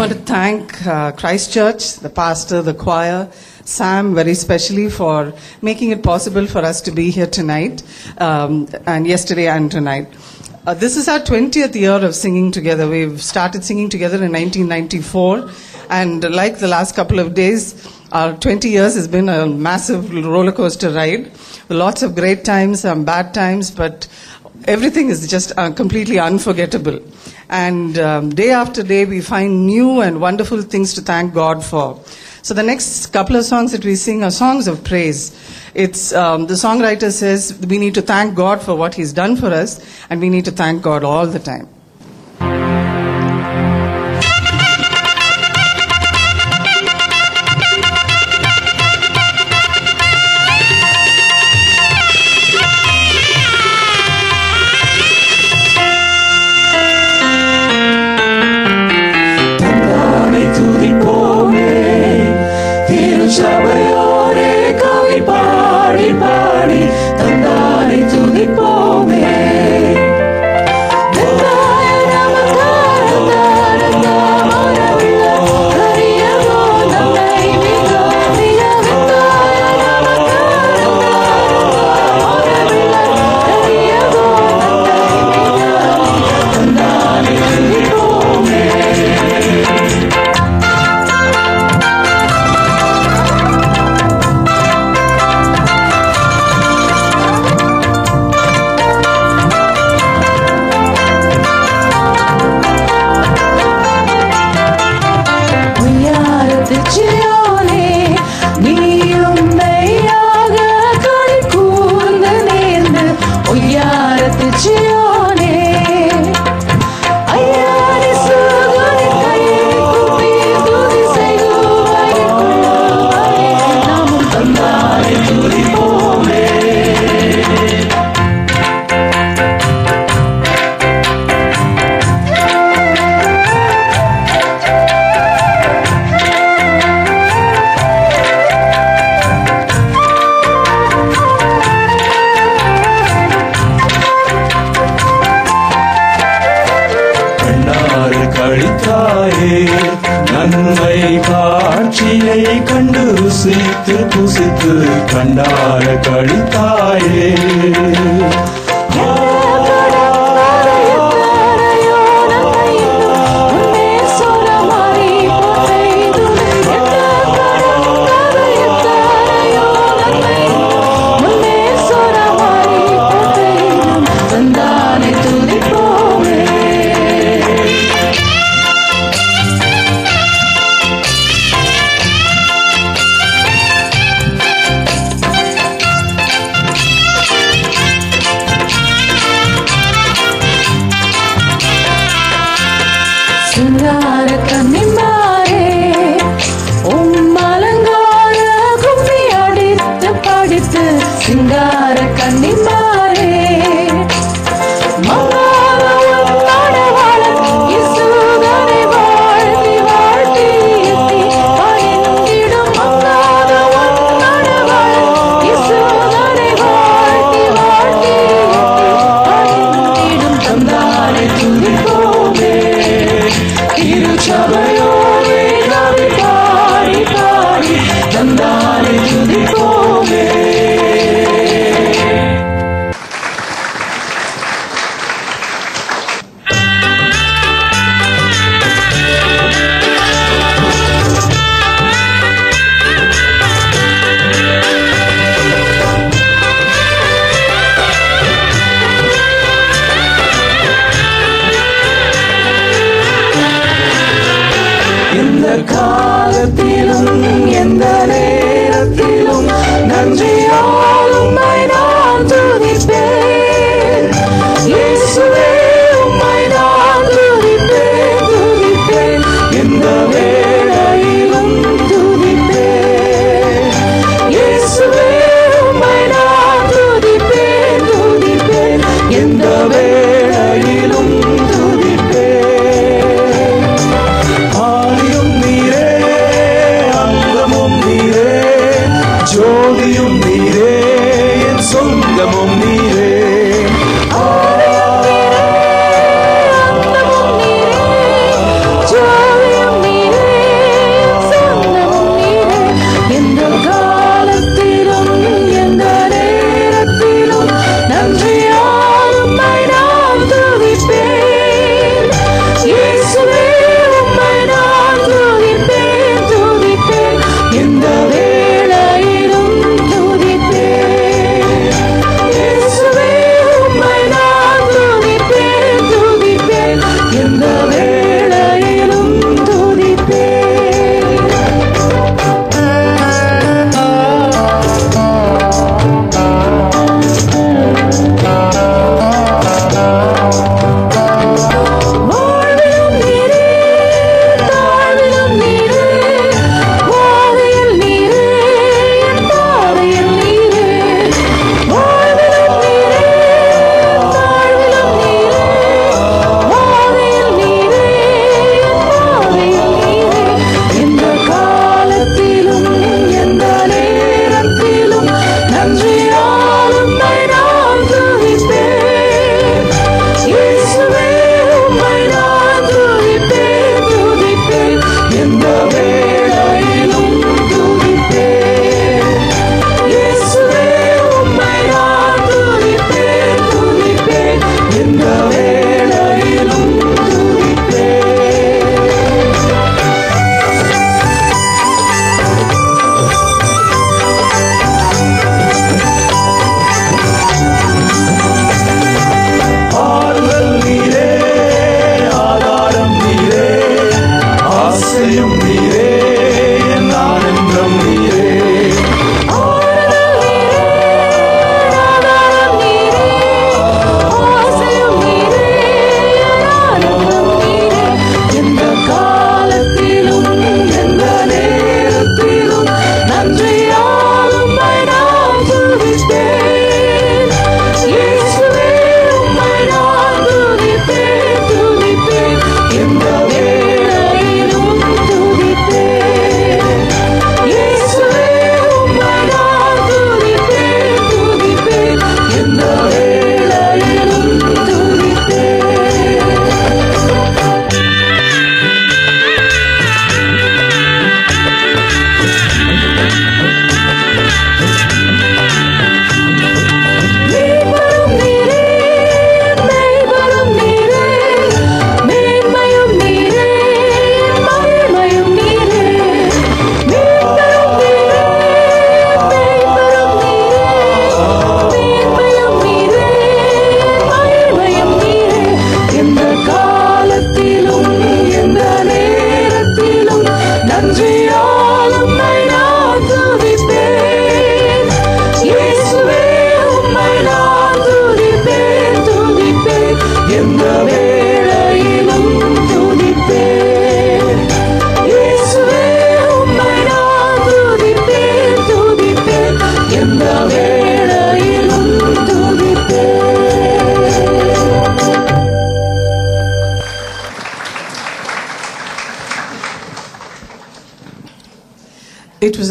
want to thank Christ Church, the pastor, the choir, Sam very specially for making it possible for us to be here tonight, and yesterday and tonight. This is our 20th year of singing together. We've started singing together in 1994, and like the last couple of days, our 20 years has been a massive roller coaster ride. Lots of great times, some bad times, but everything is just completely unforgettable. And day after day, we find new and wonderful things to thank God for. So the next couple of songs that we sing are songs of praise. It's the songwriter says we need to thank God for what He's done for us, and we need to thank God all the time. Joy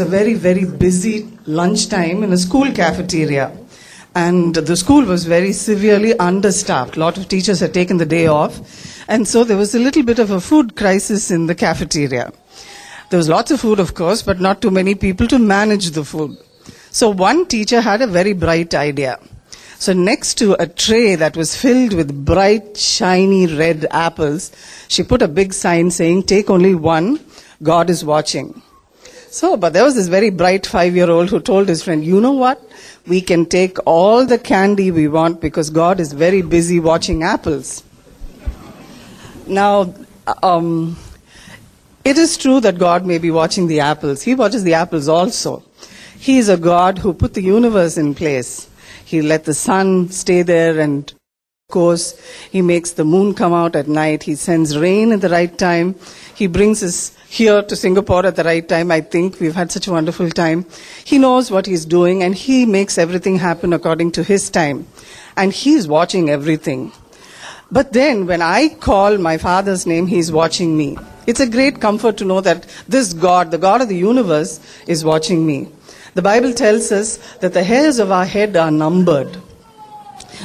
a very, very busy lunchtime in a school cafeteria. And the school was very severely understaffed. A lot of teachers had taken the day off. And so there was a little bit of a food crisis in the cafeteria. There was lots of food, of course, but not too many people to manage the food. So one teacher had a very bright idea. So next to a tray that was filled with bright, shiny red apples, she put a big sign saying, "Take only one, God is watching." So, but there was this very bright 5-year-old who told his friend, "You know what? We can take all the candy we want because God is very busy watching apples." Now, it is true that God may be watching the apples. He watches the apples also. He is a God who put the universe in place. He let the sun stay there, and of course, He makes the moon come out at night. He sends rain at the right time. He brings us here to Singapore at the right time. I think we've had such a wonderful time. He knows what He's doing, and He makes everything happen according to His time. And He's watching everything. But then, when I call my Father's name, He's watching me. It's a great comfort to know that this God, the God of the universe, is watching me. The Bible tells us that the hairs of our head are numbered.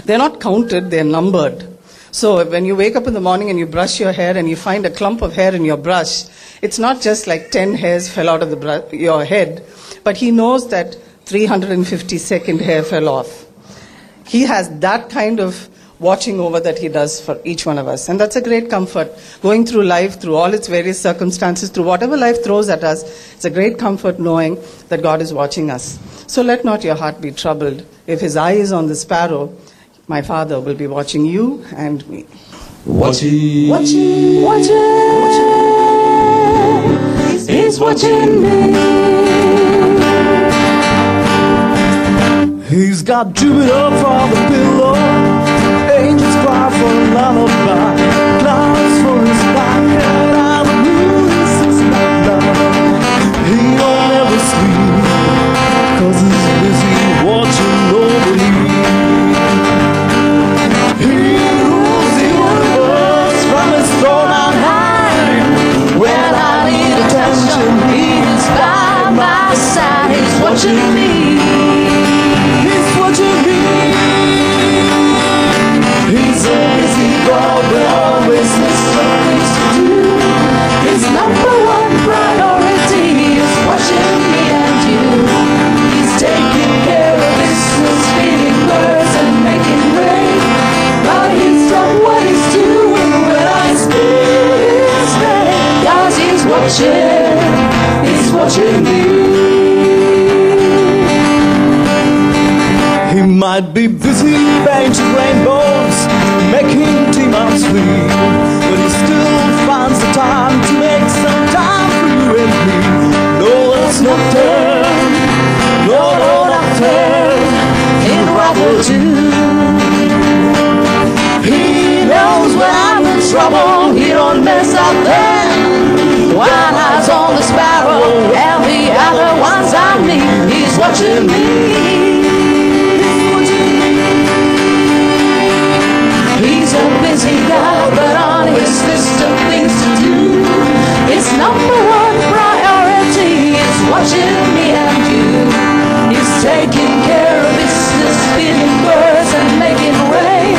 They're not counted, they're numbered. So when you wake up in the morning and you brush your hair and you find a clump of hair in your brush, it's not just like 10 hairs fell out of your head, but He knows that 352nd hair fell off. He has that kind of watching over that He does for each one of us. And that's a great comfort. Going through life, through all its various circumstances, through whatever life throws at us, it's a great comfort knowing that God is watching us. So let not your heart be troubled. If His eye is on the sparrow, my Father will be watching you and me. Watching. Watching. He's watching me. He's got Jupiter for the pillow, angels cry for a lullaby, clouds for his pocket, and the moon is his night. He don't ever sleep, 'cause he's busy watching over me. He rules the universe from his throne on high. When I need attention, he is by my side. He's watching me. He's watching me. He's a busy God, but always has something to do. His number one priority is watching me and you. He's taking care of business, feeding birds and making rain. But he's done what he's doing when I speak his name. 'Cause he's watching me. He might be busy painting rainbows, making demons flee, but he still finds the time to make some time for you and me. No, it's not done. No, not done. In what we'll do. He knows when I'm in trouble. He don't mess up then. One eye's on the sparrow and the other one's on me. He's watching me. He's a busy guy, but on his list of things to do, his number one priority is watching me and you. He's taking care of business, feeding birds and making rain.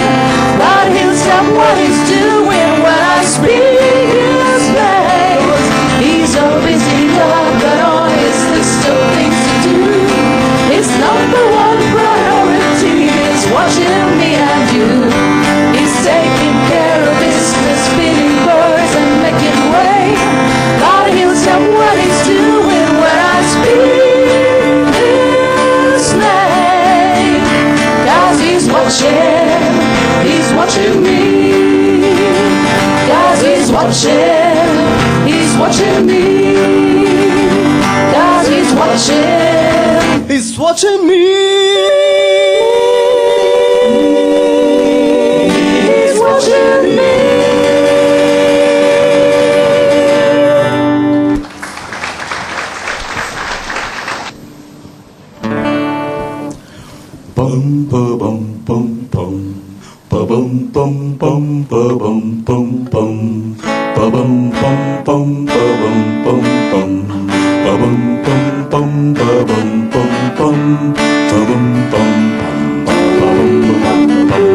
But he'll stop what he's doing when I speak his name. He's a busy guy, but on his list of things to do, his number one priority is watching me and you. He's taking care of business, feeding birds and making rain. God, he'll stop what he's doing when I speak his name. 'Cause he's watching me. 'Cause he's watching me. 'Cause he's watching me. He's watching me. Bum ba bum bum bum. Ba bum bum bum ba bum bum bum. Ba bum bum bum ba bum bum bum. Ba bum bum bum ba bum bum bum ba bum bum ba bum bum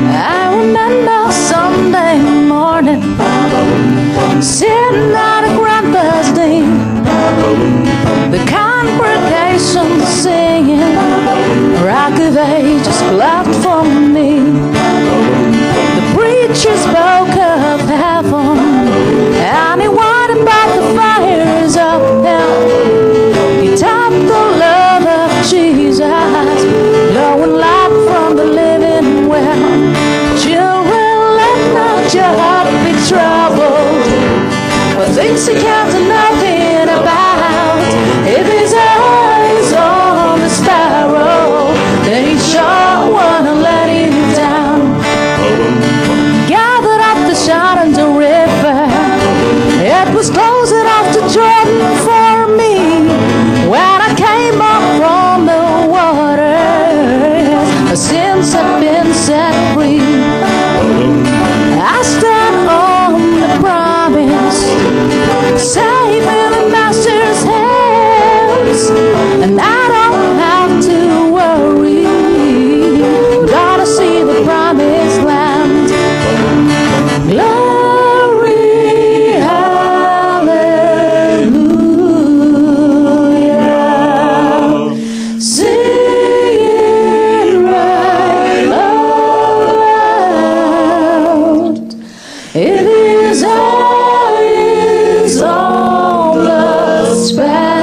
I remember Sunday morning, sitting at a grandpa's knee, the congregation singing, Rock of Ages clapped for me. The preacher spoke of heaven, and he warned about the fires of hell. He taught the love of Jesus, blowing light from the living well. Children, let not your heart be troubled, for things you can't do nothing about. If his eyes on the sparrow, then he sure wanna let him down. Gathered up the shot and the river, it was close enough to Jordan for me. When I came up from the waters, my sins have been set free. I stand on the promise, safe in the Master's hands, and I don't have to worry. Gonna see the promised land. Glory, hallelujah. Sing it right loud. If his eyes on the sparrow,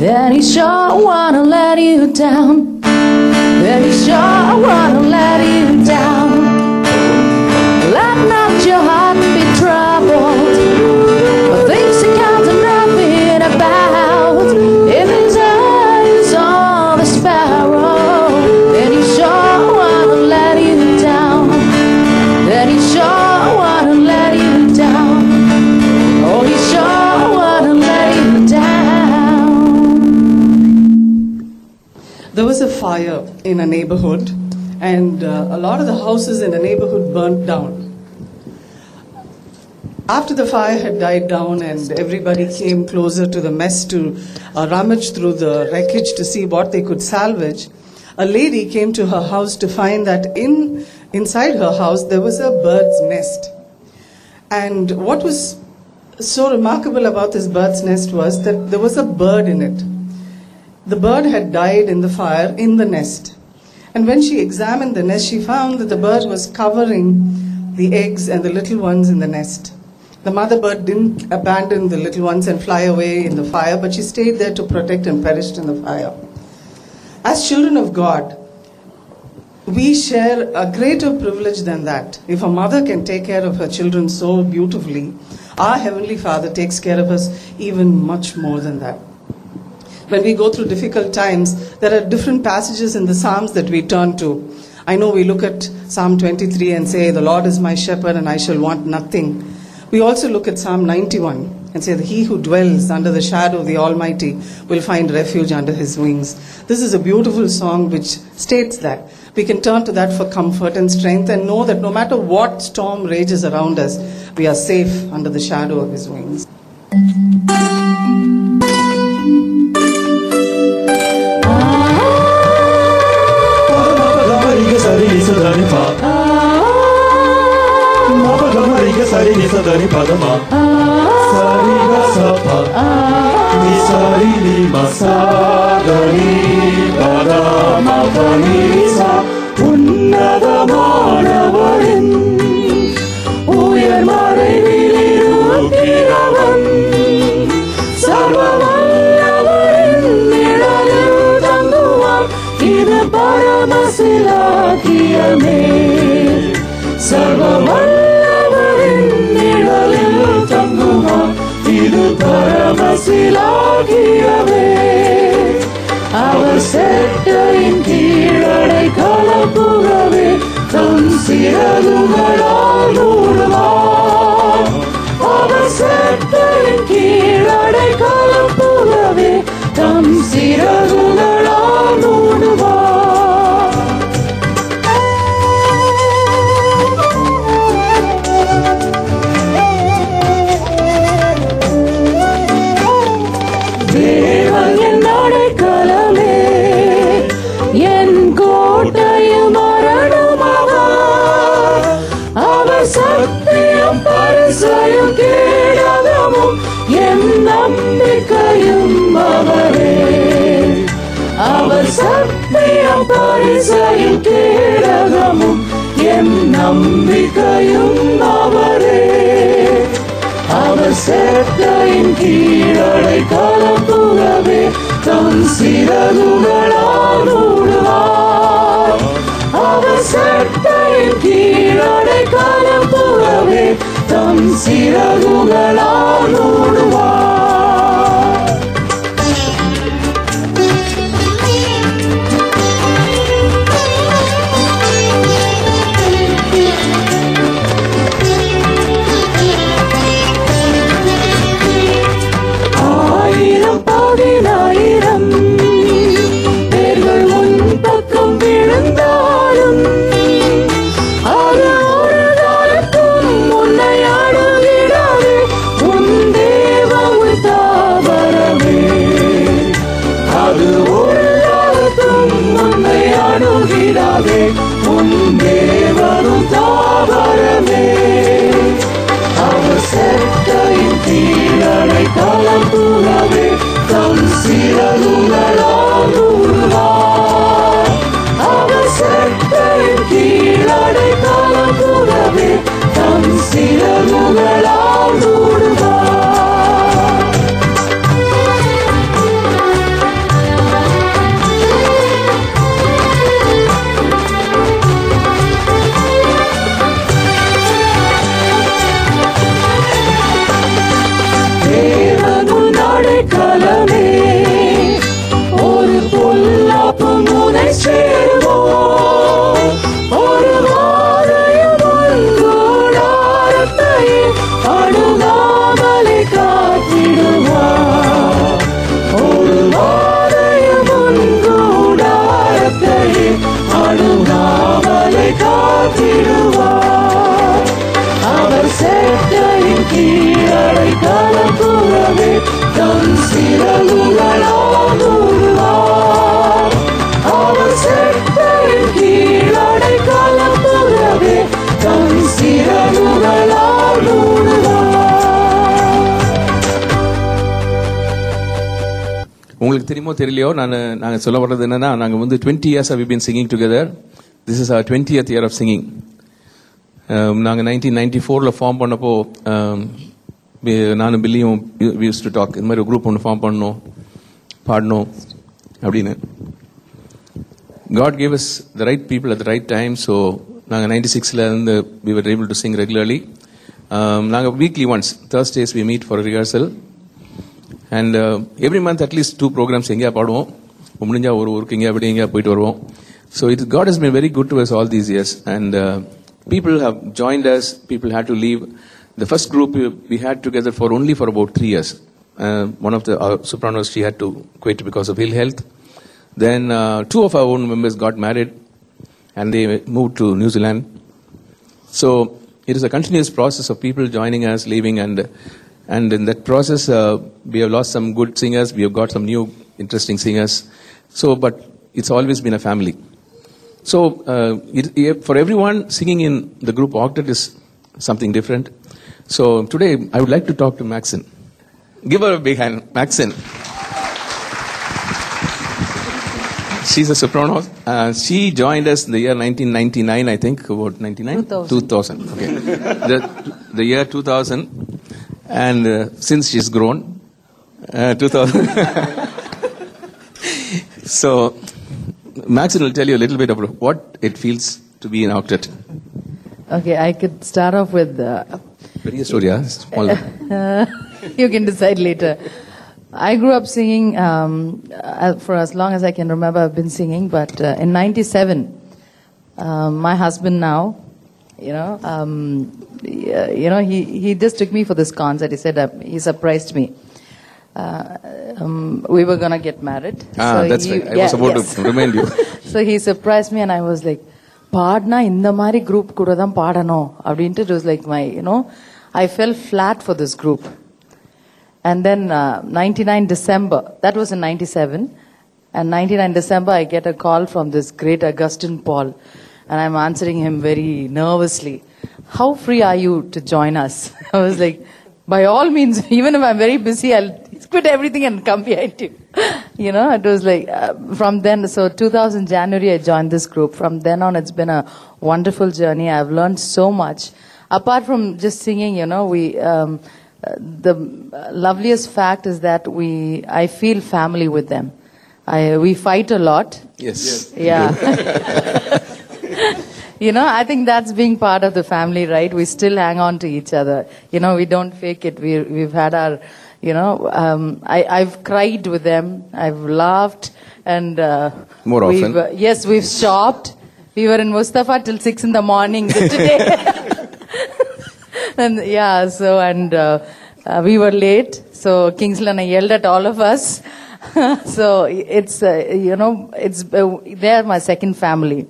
then he sure wanna let you down. Then he sure wanna let you down. Let not your heart be troubled, for things you can't do nothing about. If his eyes on the sparrow, then he sure wanna let you down. Then he sure wanna let you down. Oh, he sure wanna let you down. There was a fire in a neighborhood, and a lot of the houses in the neighborhood burnt down. After the fire had died down and everybody came closer to the mess to rummage through the wreckage to see what they could salvage, a lady came to her house to find that inside her house there was a bird's nest. And what was so remarkable about this bird's nest was that there was a bird in it. The bird had died in the fire in the nest. And when she examined the nest, she found that the bird was covering the eggs and the little ones in the nest. The mother bird didn't abandon the little ones and fly away in the fire, but she stayed there to protect and perished in the fire. As children of God, we share a greater privilege than that. If a mother can take care of her children so beautifully, our Heavenly Father takes care of us even much more than that. When we go through difficult times, there are different passages in the Psalms that we turn to. I know we look at Psalm 23 and say, the Lord is my shepherd and I shall want nothing. We also look at Psalm 91 and say that he who dwells under the shadow of the Almighty will find refuge under his wings. This is a beautiful song which states that. We can turn to that for comfort and strength and know that no matter what storm rages around us, we are safe under the shadow of his wings. Sari ni sa dari padama, sari ga sa pa, ni sari ni ma sa dari padama pa ni sa. உன்னதமானவரின் உயர் மறைவிலிருக்கிறவன், சர்வவல்லவரின் நிழலில் தங்குவான். இது பரமசிலாக்கியமே. சர்வவல்லவரின் நிழலில் தங்குவான். இது பரமசிலாக்கியமே. அவர் செட்டையின் கீழடை கலப்புகவே தம் சிறகுகளால் மூடுவார். அவர் செட்டையின் கீழடை கலப்புகவே தம் சிறகுகளால் மூடுவார். தேவன் என் அடைக்கலமே, என் கோட்டையும் மரணமாவார். அவர் சத்தியம் பரிசையும் கேடகமும் என் நம்பிக்கையும் அவரே. அவர் சத்தியம் பரிசையும் கேடகமும் என் நம்பிக்கையும் அவரே. அவர் சேட்டையின் கீழடை காலம் புறவே தம் சிறகுகளால் மூடுவார். அவர் சேட்டையின் கீழடை காலம் புறவே தம் சிறகுகளால் மூடுவார். ஆயிரம் பதினாயிரம் பேர்கள் உன் பக்கம் விழுந்தாலும் அது ஒரு காலத்தும் உன்னை அணுகிடாது. உன் தேவ உன் தாவரமே, அது ஒரு காலத்தும் உன்னை அணுகிடாதே. உன் தேவனும் தாவரமே. அவர் சேட்டையின் கீழடை காலம் புறவே தம் சிறகுகளால் மூடுவார். அவர் சேட்டையின் கீழடை காலம் புறவே தம் சிறகுகளால் மூடுவார். தேவனும் அடைக்கலமே, ஒரு பொல்லாப்பு முனை சேருமோ. ஒரு வாதையும் உன் கூடாரத்தையே அணுகாமலே காத்திடுவார். ஒரு வாதையும் உன் கூடாரத்தையே அணுகாமலே காத்திடுவார். அவர் சேட்டையின் கீழடை காலம் புறவே தம் சிறகுகளால் மூடுவார். அவர் சேட்டையின் கீழடை காலம் புறவே தம் சிறகுகளால் மூடுவார். உங்களுக்கு தெரியுமோ தெரியலையோ, நாங்கள் சொல்ல வர்றது என்னன்னா, நாங்கள் வந்து 20 years we've been singing together. This is our 20th year of singing. நாங்கள் 1994 ஃபார்ம் பண்ணப்போ நானும் பில்லியும் we used to talk. இந்த மாதிரி ஒரு குரூப் ஒன்று ஃபார்ம் பண்ணணும், பாடணும் அப்படின்னு. God gave us the right people at the right time. So நாங்கள் 96ல இருந்து we were able to sing regularly. நாங்கள் weekly once Thursdays we meet for a rehearsal. And every month at least 2 programs எங்கேயா பாடுவோம். முடிஞ்சா ஒரு ஊருக்கு எங்கேயா போயிட்டு வருவோம். So God has been very good to us all these years. And people have joined us. People had to leave. The first group we had together for about 3 years. One of the sopranos, she had to quit because of ill health. Then 2 of our own members got married and they moved to New Zealand. So it is a continuous process of people joining us, leaving, and in that process we have lost some good singers. We have got some new interesting singers. So, but it's always been a family. So for everyone, singing in the group octet is something different. So today I would like to talk to Maxine. Give her a big hand, Maxine. She's a soprano. She joined us in the year 1999, I think, about 99? 2000. Okay. the year 2000. And since she's grown, 2000. So Maxine will tell you a little bit about what it feels to be an octet. Okay, I could start off with... Very story, yeah? Small. You can decide later. I grew up singing for as long as I can remember. I've been singing, but in '97, my husband now, he just took me for this concert. He said he surprised me. we were going to get married. That's right. I was about to remind you. So he surprised me and I was like, Patna இந்த மாதிரி group கூட தான் பாடணும் அப்படின்ட்டு. It was like my, I fell flat for this group. And then 99 December, that was in 97. And 99 December, I get a call from this great Augustine Paul. And I'm answering him very nervously. How free are you to join us? I was like, by all means, even if I'm very busy, I'll quit everything and come behind you. It was like, from then, so 2000 January, I joined this group. From then on, it's been a wonderful journey. I've learned so much. Apart from just singing, the loveliest fact is that I feel family with them. We fight a lot. Yes. Yeah. I think that's being part of the family, right? We still hang on to each other. We don't fake it. We've had our, I've cried with them. I've laughed and more often. Yes, we've shopped. We were in Mustafa till 6 in the morning today. And we were late. So Kingsland yelled at all of us. So it's they're my second family,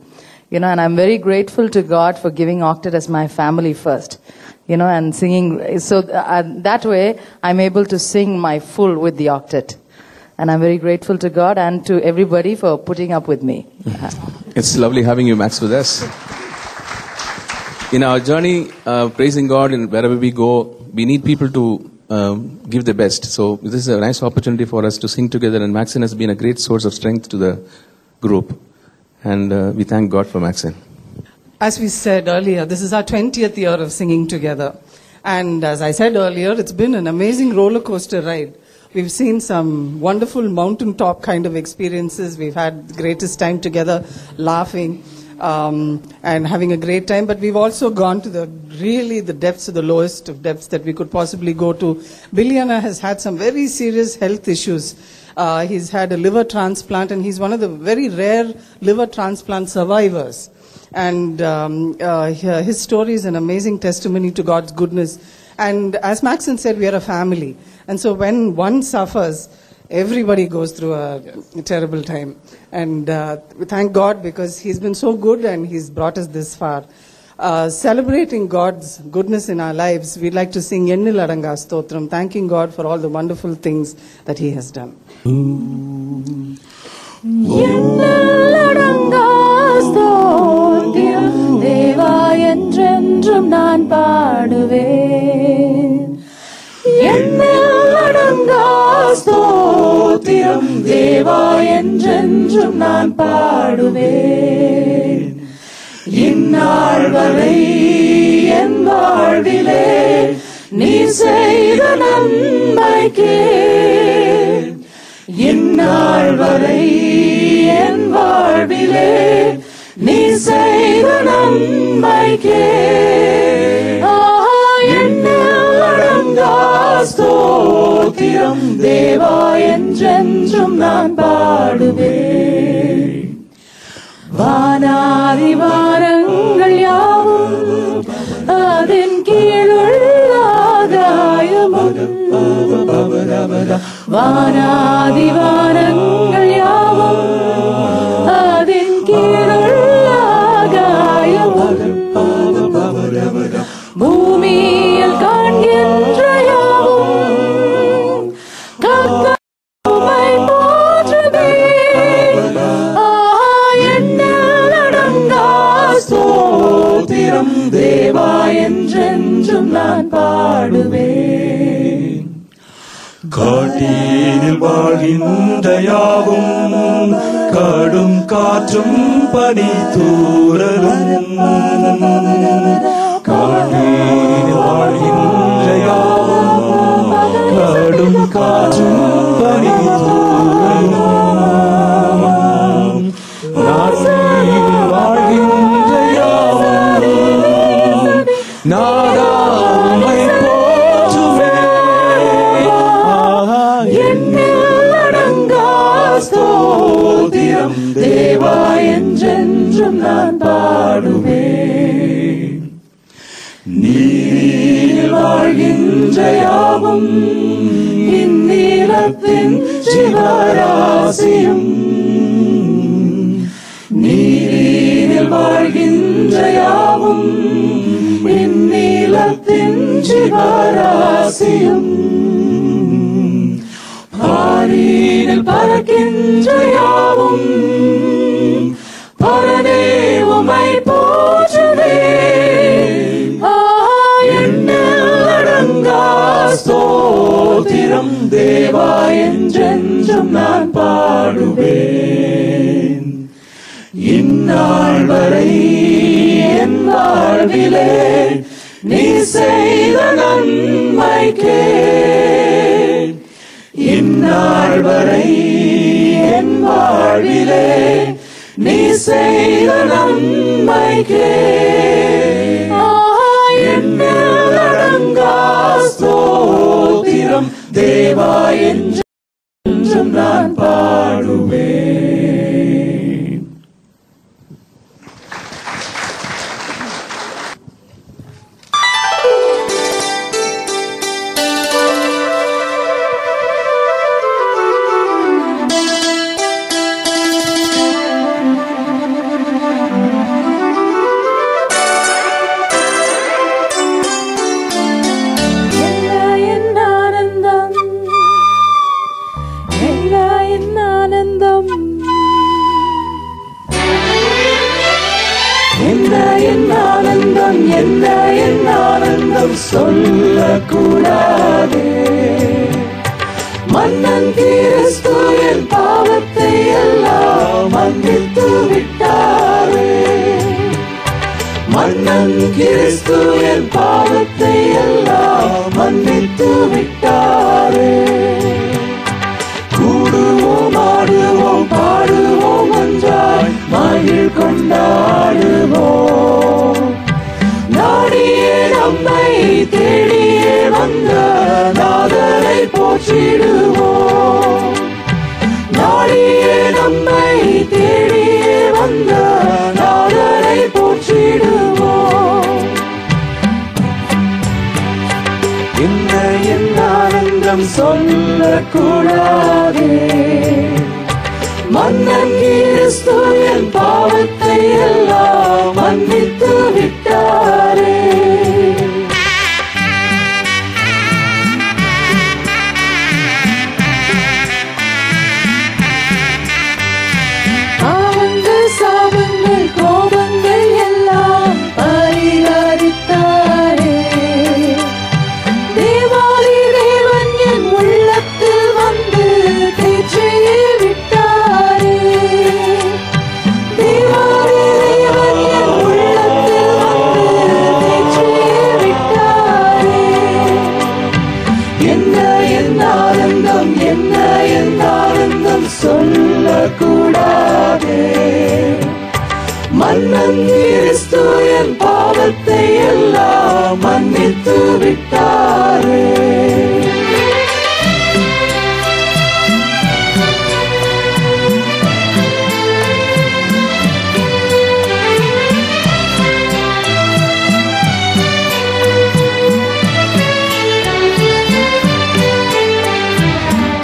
and I'm very grateful to God for giving Octet as my family first, and singing. So that way I'm able to sing my full with the Octet, and I'm very grateful to God and to everybody for putting up with me. It's lovely having you, Max, with us. In our journey, praising God, and wherever we go, we need people to give the best. So this is a nice opportunity for us to sing together, and Maxine has been a great source of strength to the group, and we thank God for Maxine. As we said earlier, this is our 20th year of singing together, and as I said earlier, it's been an amazing roller coaster ride. We've seen some wonderful mountaintop kind of experiences. We've had the greatest time together, laughing and having a great time, but we've also gone to the depths of the lowest of depths that we could possibly go to. Billiana has had some very serious health issues. He's had a liver transplant, and he's one of the very rare liver transplant survivors. And his story is an amazing testimony to God's goodness. And as Maxine said, we are a family. And so when one suffers, everybody goes through a terrible time. And we thank God because He's been so good and He's brought us this far. Celebrating God's goodness in our lives, we'd like to sing Ennil Adanga Stotram, thanking God for all the wonderful things that He has done. Ennil Adanga Stotram, Deva என்றென்றும் நான் பாடுவேன். Ennil Adanga Stotram, Deva என்றென்றும் நான் பாடுவேன். இந்நாள் வரை என் வாழ்விலே நீ செய்த நன்மைக்கே, இந்நாள் வரை என் வாழ்விலே நீ செய்த நன்மைக்கே, என்னால் அடங்கா ஸ்தோத்திரம் தேவா என்றென்றும் நான் பாடுவேன். வானாதி வானங்கள் யாவும் அதன் கீழுள்ள ஆகாயமும், வானாதி வானங்கள் யாவும் அதன் கீழுள்ள ஆகாயமும், பூமியில் காண்கின்ற யாவும் கர்த்தரை போற்றுமே. ஸ்தோத்திரம் தேவா என்றென்றும் நான் பாடுவேன். காட்டினில் வாழ்கின்ற யாவும் கடும் காற்றும் பனி தூறலும், காட்டினில் வாழ்கின்ற யாவும் கடும் காற்றும் பனி தூறலும், நாட்டினில் வாழ்கின்ற யாவும் நாடாமை போற்றுவே. என்னால் அடங்கா ஸ்தோத்திரம் தேவா என்றென்றும் நான் பாடுவேன். நீரில் வாழ்கின்ற யாவும் இந்நிலத்தின் ஜீவராசியும் நீரில் வாழ்கின்ற யாவும் இந்நிலத்தின் ஜீவராசியும் பாரினில் பறக்கின்ற யாவும் பரனே உமை போற்றுவே எண்ணடங்கா ஸ்தோத்திரம் தேவா என்றென்றும் நான் பாடுவேன். இந்நாள் வரை என் வாழ்விலே நீ செய்த நன்மைக்கே இந்நாள் வரை என் வாழ்விலே நீ செய்த நன்மைக்கே எண்ணடங்கா ஸ்தோத்திரம் தேவா என்றும் நான் பாடுவேன். என்ன என் ஆனந்தம் சொல்லக்கூடாதே. மன்னன் கிறிஸ்து என் பாவத்தை எல்லாம் மன்னித்து விட்டாரே. மன்னன் கிறிஸ்து என் பாவத்தை எல்லாம் மன்னித்து விட்டாரே. கூடுவோம் ஆடுவோம் பாடுவோம் ஒன்றாய் மகிழ் கொண்டாடுவோம். நாடியே நம்மை தேடியே வந்த நாதரை போற்றிடுவோம். நாடியே நம்மை தேடியே வந்த நாதரை போற்றிடுவோம். என்ன என் ஆனந்தம் சொல்லக்கூடாதே. மன்னன் கிறிஸ்து என் பாவத்தை எல்லாம் மன்னித்து விட்டாரே. பாவங்கள் சாபங்கள் கோபங்கள் எல்லாம் பரிகரித்தாரே. தேவாதி தேவன் என் உள்ளத்தில் வந்து தேற்றியே விட்டாரே. தேவாதி தேவன் என் உள்ளத்தில் வந்து தேற்றியே விட்டாரே. என்ன என் ஆனந்தம் என்ன என் ஆனந்தம் சொல்லக்கூடாதே. மன்னன் கிறிஸ்து என் பாவத்தை எல்லாம் மன்னித்து விட்டாரே.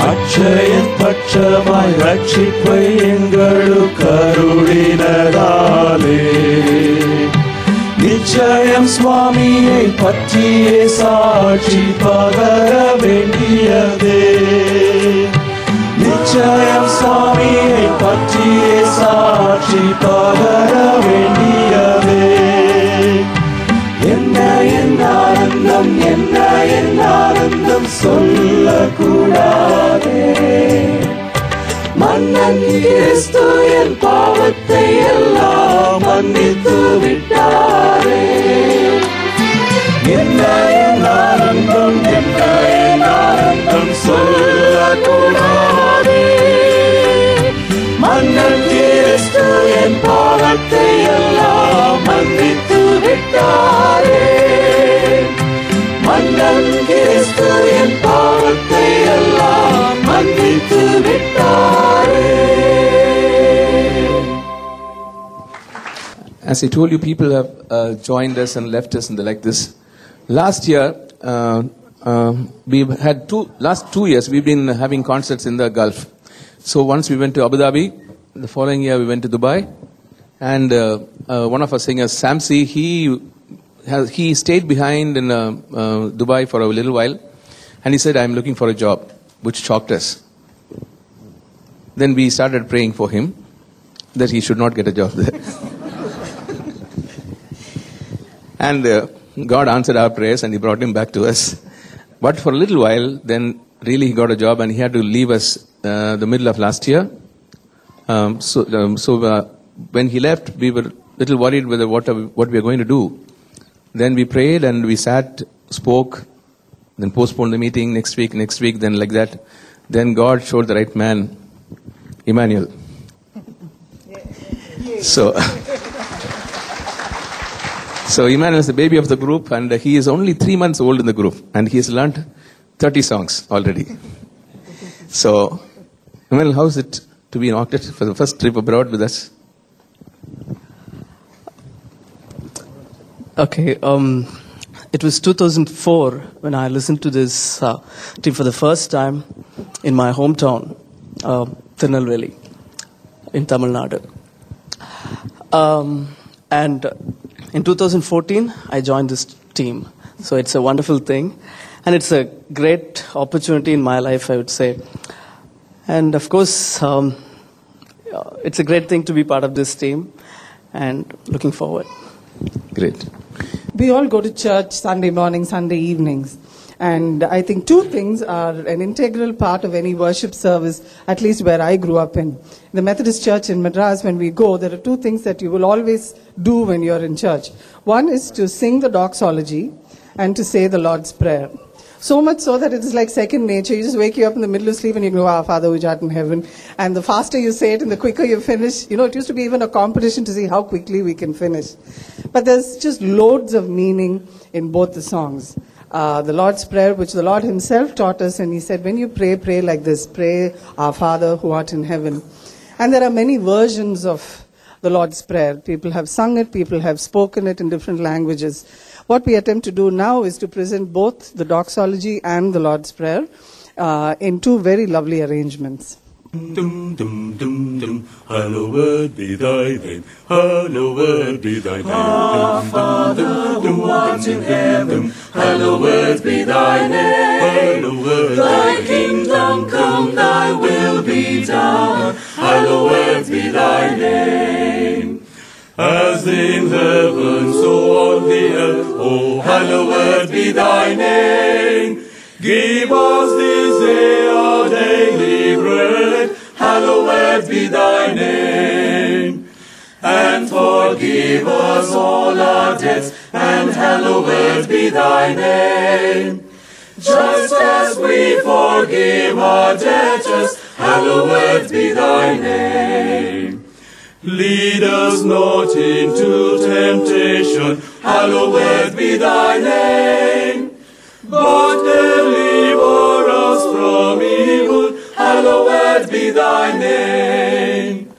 அட்சயன் பட்சமாய் ரட்சிப்பை எங்களுக்கு அருளினதாலே நிச்சயம் சுவாமியை பற்றியே சாட்சி பகர வேண்டியதே. நிச்சயம் சுவாமியை பற்றியே சாட்சி பகர வேண்டியதே. என்ன என் ஆனந்தம் என்ன என் ஆனந்தம் சொல்லக்கூடாதே. மன்னன் கிறிஸ்து என் பாவத்தை எல்லாம் மன்னித்து விட்டாரே. என்ன என் ஆனந்தம் என்ன என் ஆனந்தம் சொல்லக்கூடாதே. மன்னன் கிறிஸ்து என் பாவத்தை எல்லாம் மன்னித்து விட்டாரே. மன்னன் கிறிஸ்து என் பாவத்தை எல்லாம் மன்னித்து விட்டாரே. As I told you, people have joined us and left us in like this. Last year, we've had last 2 years, we've been having concerts in the Gulf. So once we went to Abu Dhabi, the following year we went to Dubai, and one of our singers, Samsi, he stayed behind in Dubai for a little while, and he said, I'm looking for a job, which shocked us. Then we started praying for him that he should not get a job there. And God answered our prayers and he brought him back to us. But for a little while, then really he got a job and he had to leave us the middle of last year. So when he left, we were a little worried whether what we are going to do. Then we prayed and we sat, spoke, then postponed the meeting next week, then like that. Then God showed the right man, Emmanuel. So Emmanuel is the baby of the group, and he is only 3 months old in the group, and he has learned 30 songs already. So, Emmanuel, how is it to be in Octet for the first trip abroad with us? Okay, it was 2004 when I listened to this team for the first time in my hometown, Tirunelveli, in Tamil Nadu. And in 2014, I joined this team. So it's a wonderful thing. And it's a great opportunity in my life, I would say. And of course, it's a great thing to be part of this team. And looking forward. Great. We all go to church Sunday morning, Sunday evenings. And I think two things are an integral part of any worship service, at least where I grew up in. The Methodist Church in Madras, when we go, there are two things that you will always do when you're in church. One is to sing the doxology and to say the Lord's Prayer. So much so that it is like second nature. You just wake you up in the middle of sleep and you go, Our Father who art in heaven. And the faster you say it and the quicker you finish. You know, it used to be even a competition to see how quickly we can finish. But there's just loads of meaning in both the songs. The Lord's Prayer, which the Lord himself taught us, and he said, when you pray, pray like this. Pray, Our Father who art in heaven. And there are many versions of the Lord's Prayer. People have sung it, people have spoken it in different languages. What we attempt to do now is to present both the doxology and the Lord's Prayer in two very lovely arrangements. Dum dum dum dum, hallowed be thy name, hallowed be thy name. Our Father who art in heaven, hallowed be thy name. Hallowed thy kingdom come, thy will be done, hallowed be thy name. As in heaven, so on the earth, oh, hallowed be thy name. Give us this day our daily bread, hallowed be thy name. And forgive us all our debts, and hallowed be thy name. Just as we forgive our debtors, hallowed be thy name. Lead us not into temptation, hallowed be thy name. But deliver us from evil, hallowed be thy name.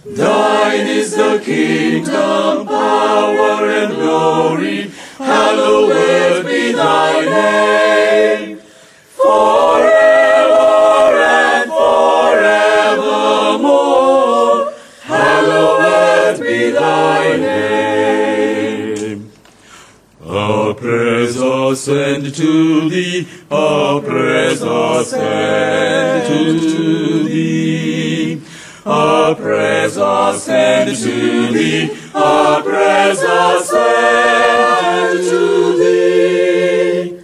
Thine is the kingdom, power, and glory, hallowed be thy name. Forever and forevermore, hallowed be thy name. Our prayers are sent to thee, our prayers are sent to thee. Our prayers are sent to thee, our prayers are sent to thee.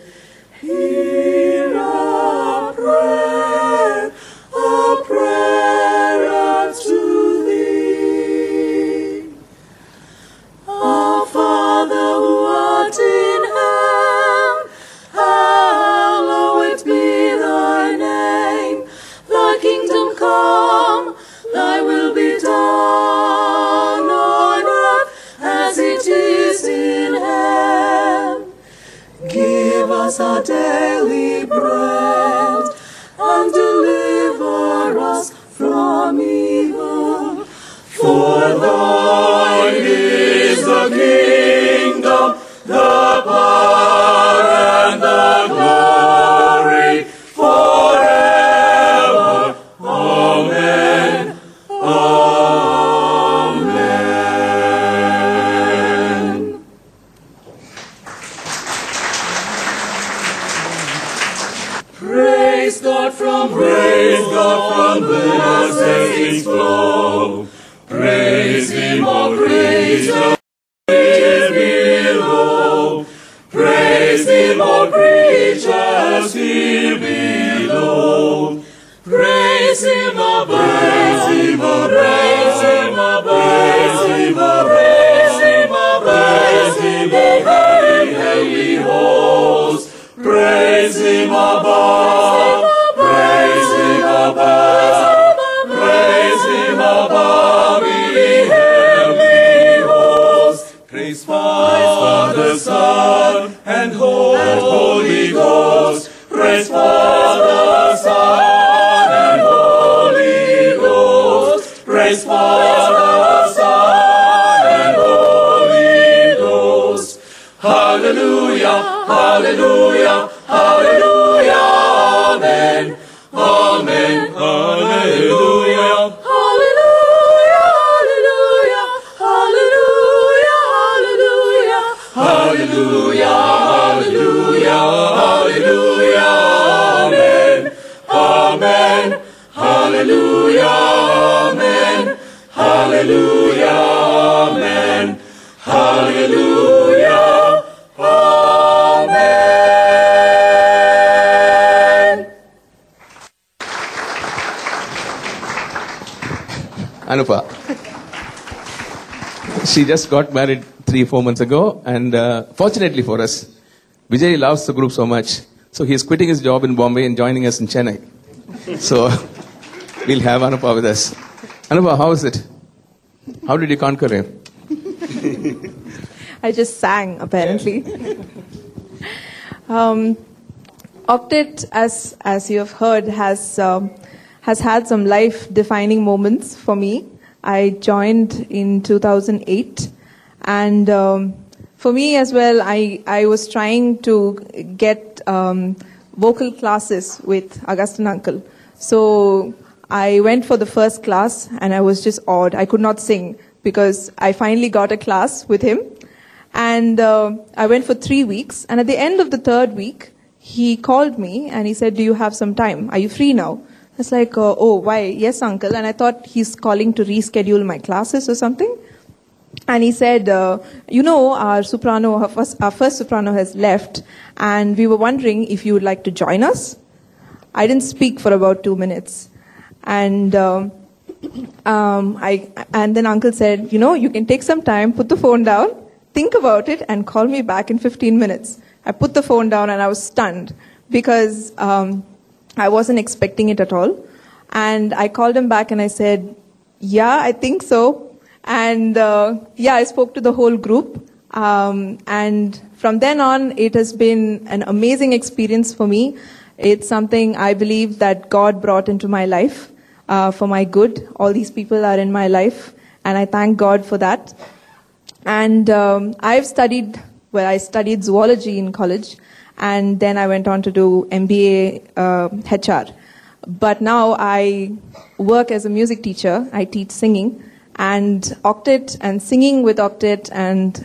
Hear our prayer unto thee. Our Father who art in heaven, hallowed be thy name. Thy kingdom come, thy will be done on earth as it is in heaven. Give us our daily bread, and deliver us from evil. For thine is the kingdom, the power, and the glory. Praise Him, all creatures here below. Praise Him above. Praise Him above. Praise Him above. Praise Him above. Praise Him above. Praise Him above. Heavenly hosts. Praise Him above. Praise Him above. Praise Him above. Heavenly hosts. Praise Father, Son, and Holy Ghost. Praise Father, Son, and Holy Ghost. Praise Father, Son, and Holy Ghost. Hallelujah, hallelujah, hallelujah, amen, amen, hallelujah. Hallelujah, hallelujah, hallelujah, amen, amen, hallelujah, amen, hallelujah, amen, hallelujah, amen. Anupa. She just got married 3-4 months ago, and fortunately for us, Vijay loves the group so much, so he's quitting his job in Bombay and joining us in Chennai. So we'll have Anupa with us. Anupa, how is it? How did you conquer him? I just sang, apparently. Octet, as you have heard, has had some life-defining moments for me. I joined in 2008. And for me as well, I was trying to get vocal classes with Augustine Uncle. So I went for the first class and I was just awed. I could not sing because I finally got a class with him. And I went for 3 weeks. And at the end of the 3rd week, he called me and he said, "Do you have some time? Are you free now?" I was like, "Oh, why? Yes, Uncle." And I thought he's calling to reschedule my classes or something. And he said, our first soprano has left, and we were wondering if you would like to join us. I didn't speak for about 2 minutes. And and then Uncle said, you can take some time, put the phone down, think about it, and call me back in 15 minutes. I put the phone down and I was stunned because I wasn't expecting it at all. And I called him back and I said, "Yeah, I think so." And I spoke to the whole group. And from then on, it has been an amazing experience for me. It's something I believe that God brought into my life for my good. All these people are in my life, and I thank God for that. And I studied zoology in college, and then I went on to do MBA HR. But now I work as a music teacher. I teach singing. And Octet and singing with Octet and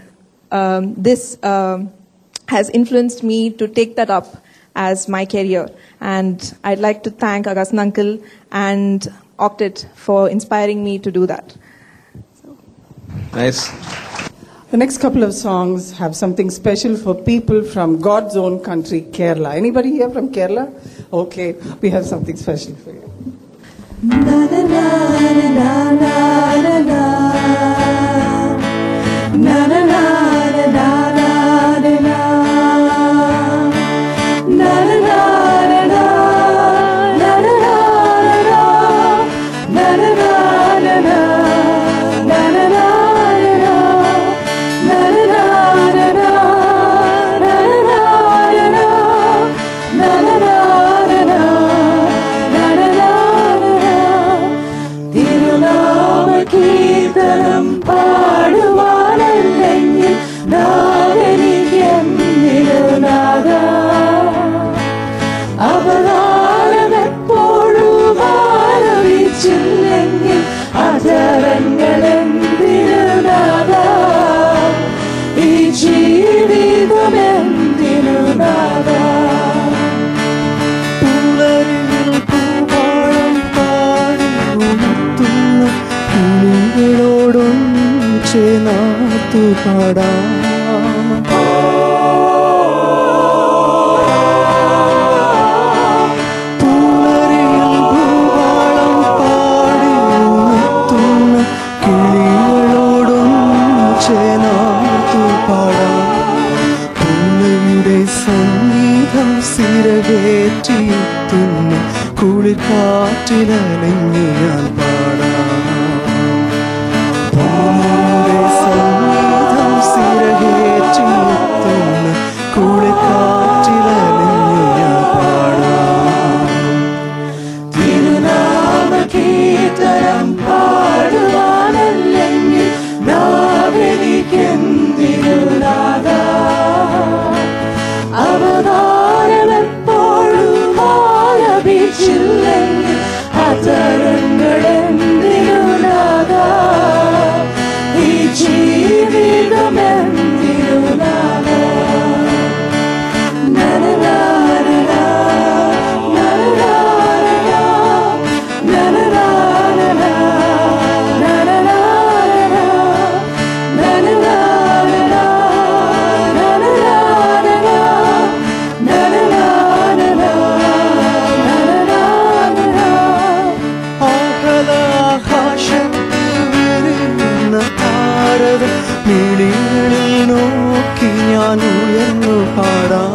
this has influenced me to take that up as my career. And I'd like to thank Augustine Uncle and Octet for inspiring me to do that. Nice. The next couple of songs have something special for people from God's own country, Kerala. Anybody here from Kerala? Okay, we have something special for you. Na na na na na na na na na na na na na ചേർത്ത് പാടാം. സിരകേറ്റിത്തുന്നു കുളിർക്കാറ്റിലലിഞ്ഞു ഞാൻ പാടാം. സംഗീതം സിരകേറ്റിത്തുന്നു കുളിർക്കാറ്റിലലിഞ്ഞു ഞാൻ പാടാം. തിരുനാമ കീർത്തനം പാടുവാനല്ലെങ്കിൽ നാവെനിക്കെന്തിരുനാഥ അവതാരമെപ്പോഴും ആലപിച്ചില്ലെങ്കിൽ അതരങ്ങളെന്തിരുനാഥ ഈ ജീവിതമെന്തിരുനാഥ മിഴികളിൽ നോക്കി ഞാൻ ഉയർന്നു പാടാം.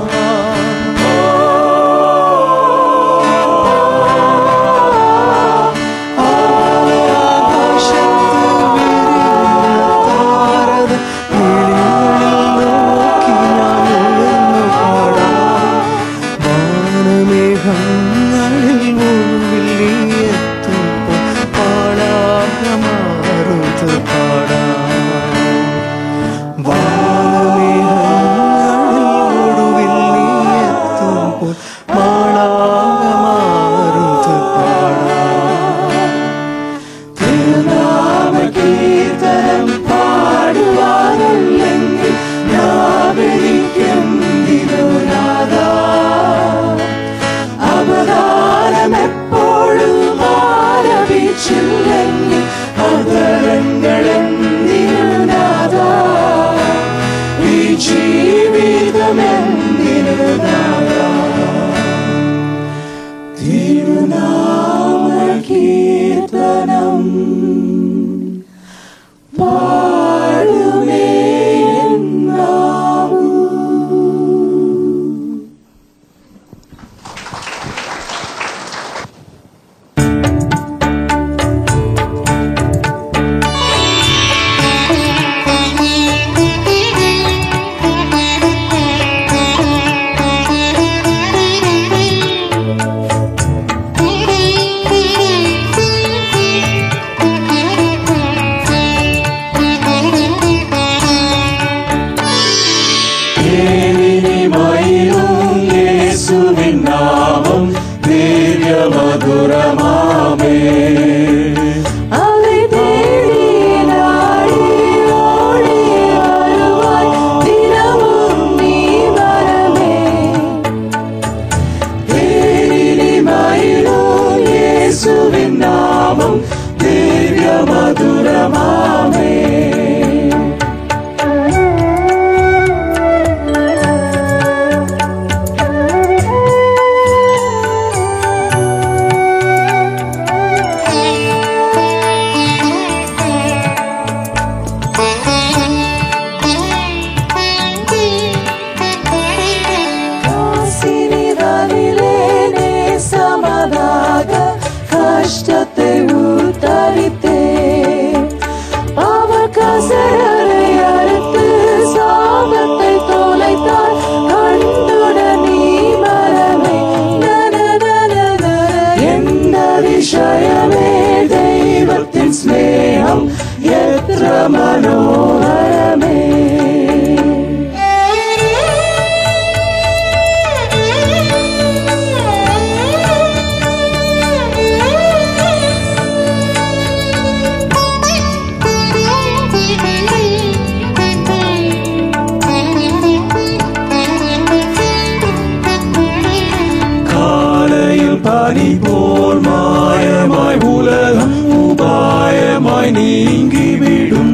നീങ്ങിവിടും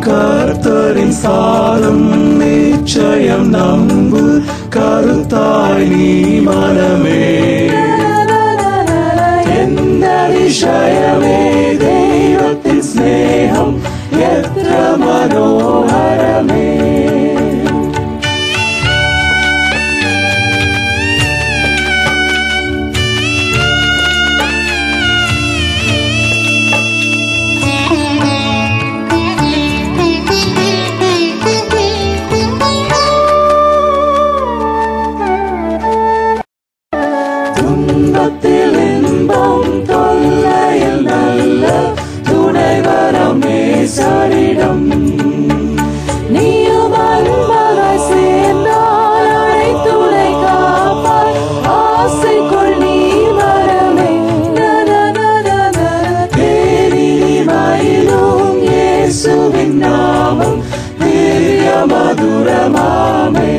கர்த்தரின் சாரம் நிச்சயம் நம்பு கருத்தாய் நீ மனமே எந்த விஷயமே தெய்வத்தின் ஸ்நேகம் எത്ര മനോഹരമേ துன்பத்தில் இன்பம் தொல்லையில் நல்ல துணைவரம் நேசரிடம் நீயும் அன்பாய் சேர்ந்தால் அழைத்துணை காப்பாய் ஆசைக்குள் நீ வரமே தேனிமையிலும் இயேசுவின் நாமம் திவ்ய மதுரமாமே.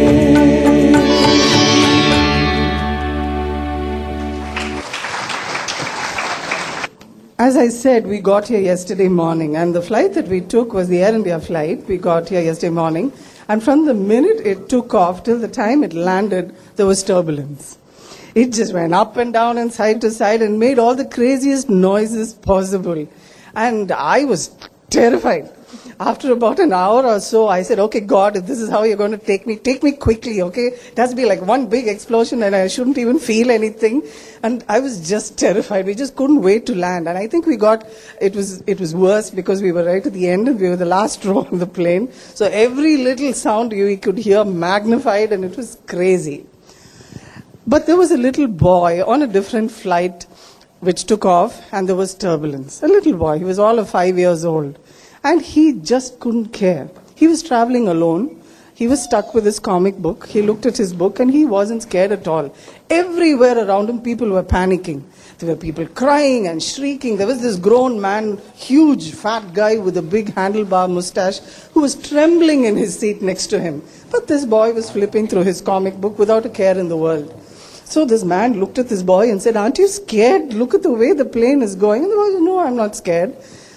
As I said, we got here yesterday morning, and the flight that we took was the Air India flight. We got here yesterday morning, and from the minute it took off till the time it landed, there was turbulence. It just went up and down and side to side and made all the craziest noises possible. And I was terrified. After about an hour or so, I said, okay, God, if this is how you're going to take me quickly, okay? It has to be like one big explosion and I shouldn't even feel anything. And I was just terrified. We just couldn't wait to land. And I think it was worse because we were right at the end and we were the last row on the plane. So every little sound you could hear magnified and it was crazy. But there was a little boy on a different flight which took off and there was turbulence. A little boy, he was all of 5 years old. And he just couldn't care. He was traveling alone. He was stuck with his comic book. He looked at his book and he wasn't scared at all. Everywhere around him, people were panicking. There were people crying and shrieking. There was this grown man, huge, fat guy with a big handlebar mustache who was trembling in his seat next to him. But this boy was flipping through his comic book without a care in the world. So this man looked at this boy and said, "Aren't you scared? Look at the way the plane is going." And the boy said, "No, I'm not scared."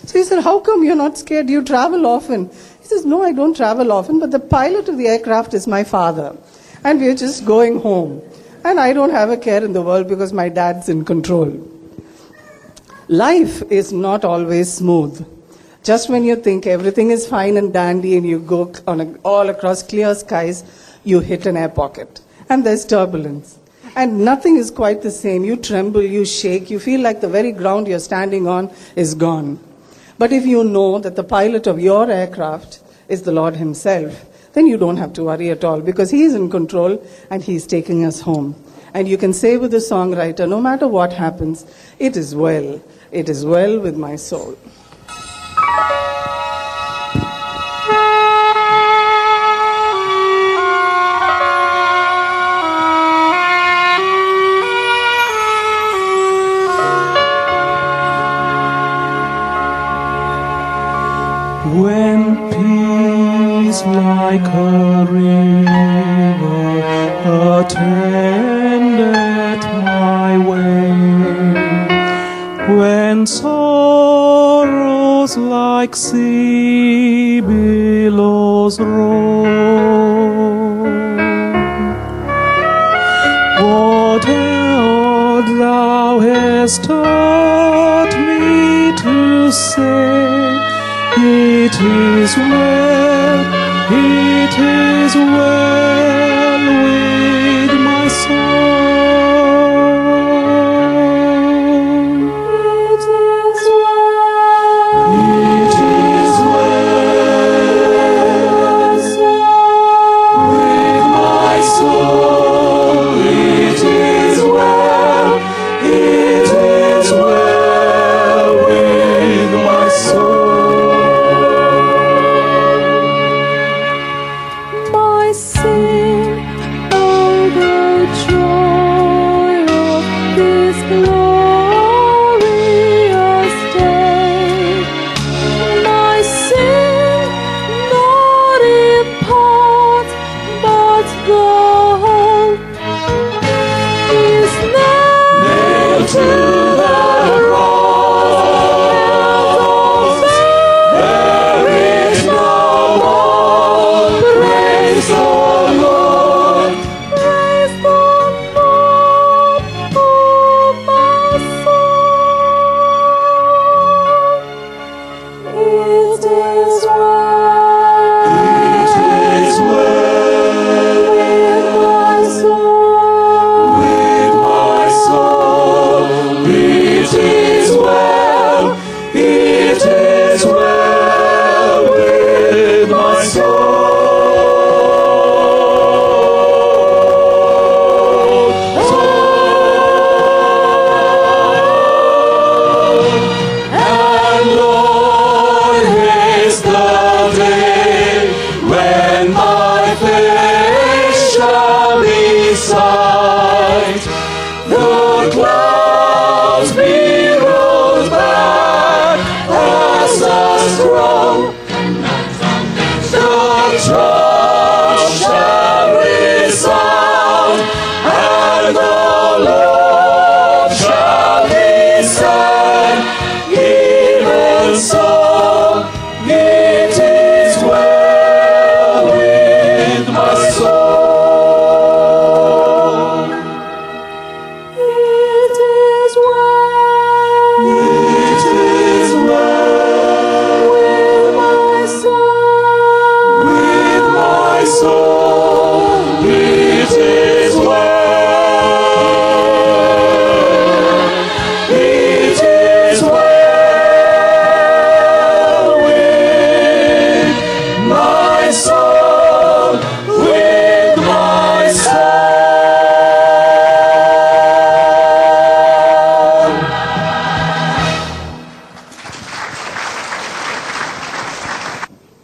So he said, "How come you're not scared? You travel often." He says, "No, I don't travel often, but the pilot of the aircraft is my father. And we're just going home. And I don't have a care in the world because my dad's in control." Life is not always smooth. Just when you think everything is fine and dandy and you go all across clear skies, you hit an air pocket. And there's turbulence. And nothing is quite the same. You tremble, you shake, you feel like the very ground you're standing on is gone. But if you know that the pilot of your aircraft is the Lord Himself, then you don't have to worry at all because He is in control and He is taking us home. And you can say with the songwriter, no matter what happens, it is well. It is well with my soul. When peace like a river attendeth my way, when sorrows like sea billows roll, whatever thou hast taught me to say, it is well with my soul. It is well with my soul. It is well with my soul. my sin, all the joy.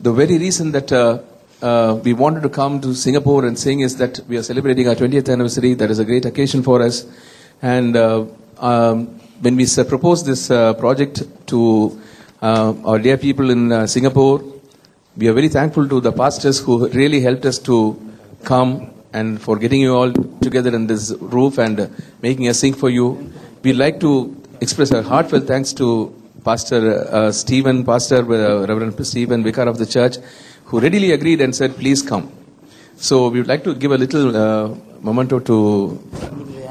the very reason that we wanted to come to Singapore and sing is that we are celebrating our 20th anniversary. That is a great occasion for us. And when we proposed this project to our dear people in Singapore, we are very thankful to the pastors who really helped us to come and for getting you all together in this roof and making us sing for you. We'd like to express our heartfelt thanks to Pastor Stephen, Reverend Stephen, Vicar of the church, who readily agreed and said, please come. So we would like to give a little memento to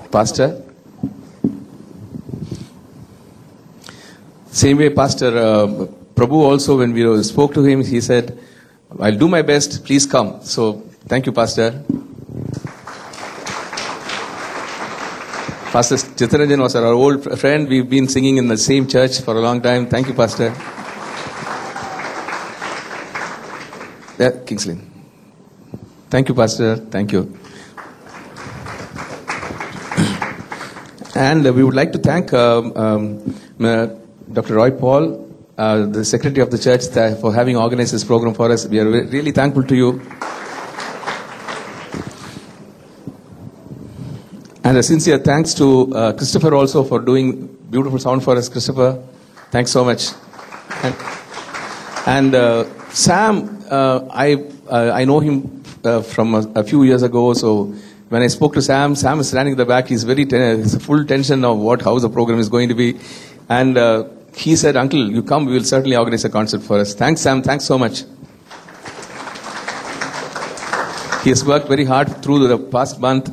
Pastor. Same way, Pastor Prabhu also, when we spoke to him, he said, I'll do my best, please come. So thank you, Pastor. Pastor Chitranjan was our old friend. We've been singing in the same church for a long time. Thank you, Pastor. Yeah, Kingsley. Thank you, Pastor. Thank you. And we would like to thank Dr. Roy Paul, the Secretary of the Church, for having organized this program for us. We are really thankful to you. And a sincere thanks to Christopher also for doing beautiful sound for us. Christopher, thanks so much. And Sam, I know him from a few years ago. So when I spoke to Sam is standing in the back. He's he's full tension of how the program is going to be. And he said, Uncle, you come, we will certainly organize a concert for us. Thanks, Sam. Thanks so much. He has worked very hard through the past month.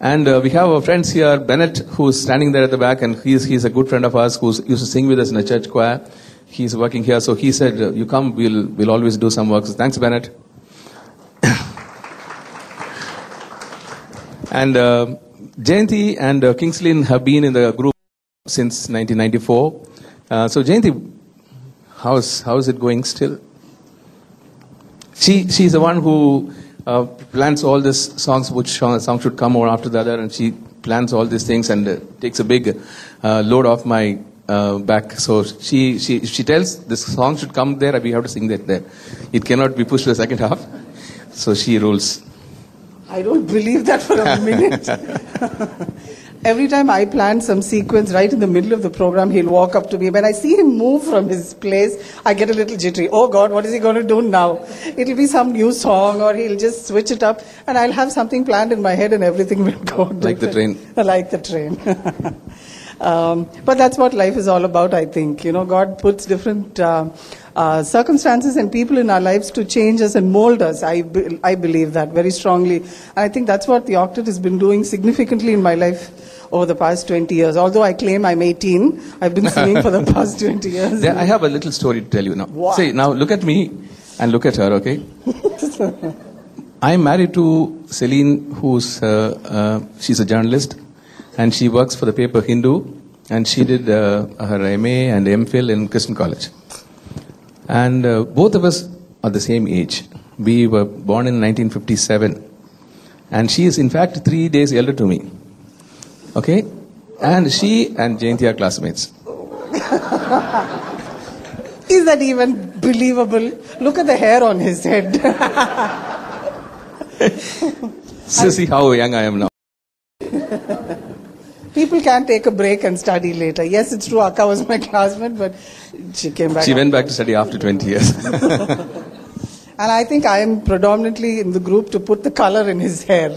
And we have our friends here, Bennett, who's standing there at the back, and he's a good friend of ours who used to sing with us in a church choir. He's working here, so he said, you come, we'll always do some work. So thanks, Bennett. And Jayanti and Kingsley have been in the group since 1994. So Jayanti, how's it going still? She's the one who plans all these songs, which song should come one after the other, and she plans all these things and takes a big load off my back. So she tells this song should come there, we have to sing that there. It cannot be pushed to the second half. So she rules. I don't believe that for a minute. Every time I plan some sequence right in the middle of the program, he'll walk up to me. When I see him move from his place, I get a little jittery. Oh God, what is he going to do now? It'll be some new song, or he'll just switch it up, and I'll have something planned in my head and everything will go different. Like the train. Like the train. But that's what life is all about, I think. You know, God puts different circumstances and people in our lives to change us and mold us. I believe that very strongly. And I think that's what the Octet has been doing significantly in my life over the past 20 years. Although I claim I'm 18, I've been singing for the past 20 years. Yeah, I have a little story to tell you now. What? See, now look at me and look at her, okay? I'm married to Celine, who's she's a journalist, and she works for the paper Hindu, and she did her MA and MPhil in Christian College. And both of us are the same age. We were born in 1957, and she is in fact 3 days elder to me. Okay? And she and Jayanti are classmates. Is that even believable? Look at the hair on his head. So see how young I am now. People can't take a break and study later. Yes, it's true, Akka was my classmate, but she came back. She went back to study after 20 years. And I think I am predominantly in the group to put the color in his hair.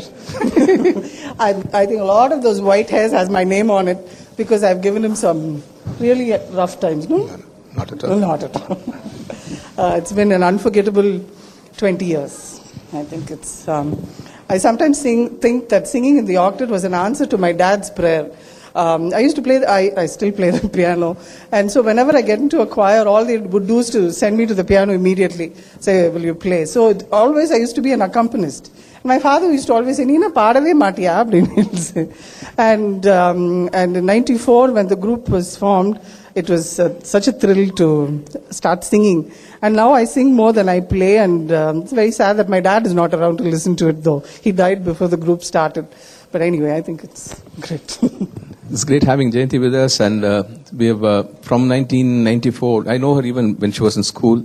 I think a lot of those white hairs has my name on it because I've given him some really rough times, no? Not at all. Not at all. It's been an unforgettable 20 years. I think it's... I sometimes think that singing in the Octet was an answer to my dad's prayer. I used to play, I still play the piano, and so whenever I get into a choir, all they would do is to send me to the piano immediately, say, will you play? So always I used to be an accompanist. My father used to always say, Neena, paadave maatiya, appadinu say. And in 94, when the group was formed, it was such a thrill to start singing. And now I sing more than I play, and it's very sad that my dad is not around to listen to it, though. He died before the group started. But anyway, I think it's great. It's great having Jayanti with us, and we have, from 1994, I know her even when she was in school.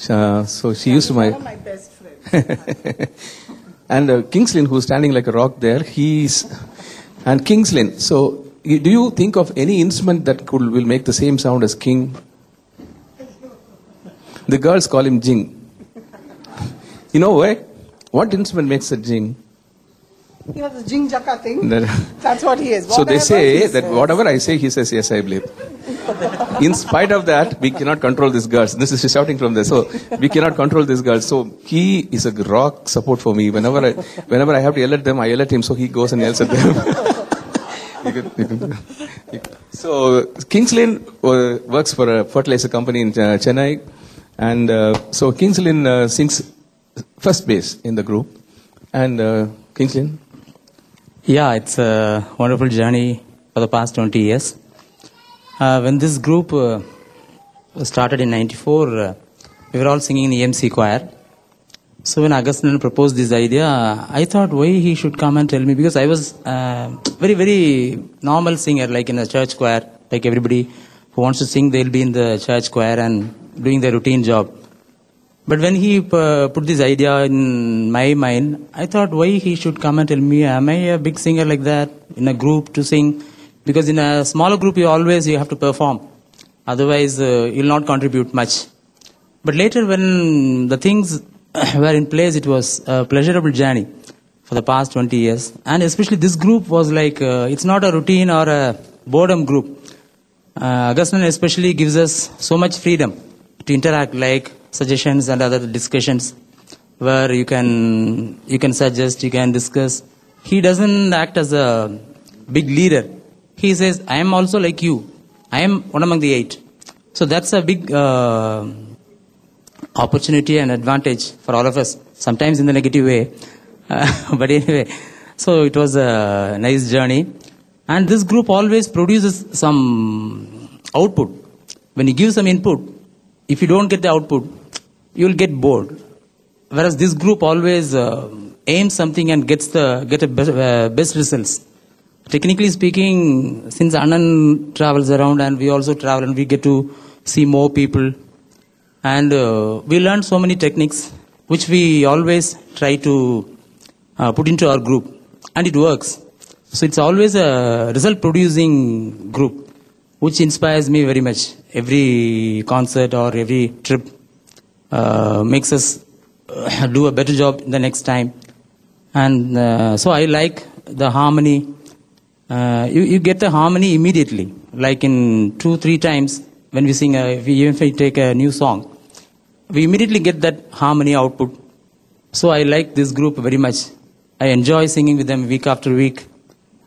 So she used to my best friend. and Kingslin, who's standing like a rock there, and Kingslin. So do you think of any instrument that will make the same sound as King? The girls call him Jing. You know why? What instrument makes a Jing? He has a jing jaka thing. That- That's what he is. So they Whatever say he that says. whatever I say, he says, yes, I believe. In spite of that, we cannot control these girls. This is shouting from there. So we cannot control these girls. So he is a rock support for me. Whenever I have to yell at them, I yell at him. So he goes and yells at them. So Kingslin works for a fertilizer company in Chennai. And so Kingslin sings first bass in the group. And Kingslin? Yeah, it's a wonderful journey for the past 20 years. When this group started in 94, we were all singing in the EMC choir. So when Augustine proposed this idea, I thought why he should come and tell me, because I was very, very normal singer, like in a church choir, like everybody who wants to sing, they'll be in the church choir and doing their routine job. But when he put this idea in my mind, I thought why he should come and tell me, am I a big singer like that, in a group to sing? Because in a smaller group, you have to perform. Otherwise, you'll not contribute much. But later, when the things were in place, it was a pleasurable journey for the past 20 years. And especially this group was like, it's not a routine or a boredom group. Augustine especially gives us so much freedom to interact, like suggestions and other discussions where you can suggest, you can discuss. He doesn't act as a big leader. He says, I am also like you. I am one among the 8. So that's a big opportunity and advantage for all of us, sometimes in the negative way. But anyway, so it was a nice journey. And this group always produces some output. When you give some input, if you don't get the output, you'll get bored. Whereas this group always aims something and get the best results. Technically speaking, since Anand travels around and we also travel and we get to see more people, and we learn so many techniques which we always try to put into our group, and it works. So it's always a result producing group which inspires me very much. Every concert or every trip makes us do a better job the next time. And so I like the harmony. You get the harmony immediately. Like in 2-3 times when we sing, even if we take a new song, we immediately get that harmony output. So I like this group very much. I enjoy singing with them week after week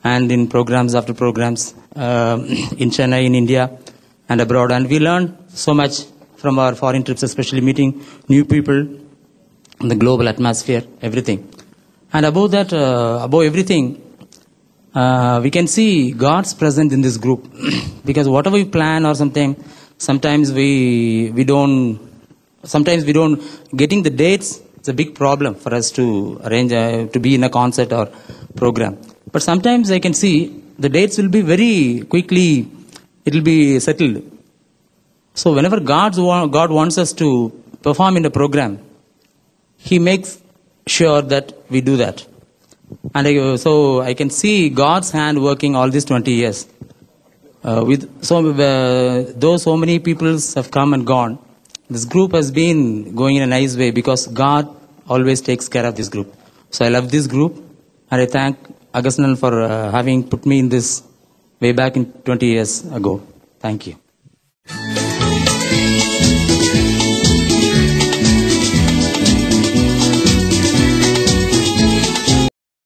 and in programs after programs in Chennai, in India and abroad. And we learn so much from our foreign trips, especially meeting new people, the global atmosphere, everything. And above that, above everything, we can see God's presence in this group. Because whatever we plan or something, sometimes we don't getting the dates. It's a big problem for us to arrange to be in a concert or program. But sometimes I can see the dates will be very quickly, it will be settled. So whenever God wants us to perform in a program, He makes sure that we do that. And so I can see God's hand working all these 20 years. Though so many people have come and gone, this group has been going in a nice way because God always takes care of this group. So I love this group and I thank Augustine for having put me in this way back in 20 years ago. Thank you.